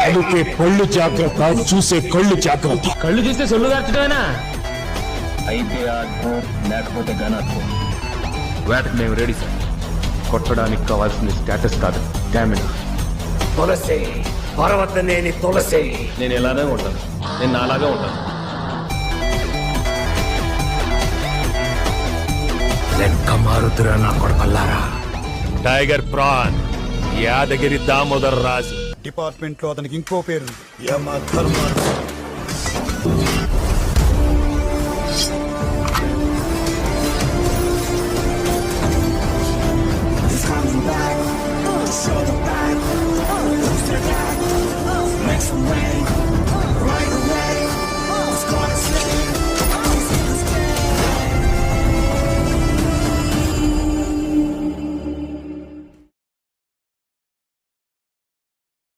అందుకే పళ్ళు జాగ్రత్త, చూసే కళ్ళు జాగ్రత్త. కళ్ళు చూస్తే సొల్లు దాచడమేనా? అయితే ఆడుకో, లేకపోతే గనక్కో. వేటకు మేము రెడీ సార్. కొట్టడానికి కావాల్సిన స్టేటస్ కాదు, డామేజ్. తులసి, పర్వతనేని తులసి. నేను ఎలానే ఉంటాను, నేను నాలాగా ఉంటాను. లెక్క మారుతురా నా కొడకల్లారా. టైగర్ ప్రాన్, యాదగిరి దామోదర్ రాజు. డిపార్ట్మెంట్ లో అతనికి ఇంకో పేరు యమ Dharmarao. Show the back, who's the guy? Make some rain.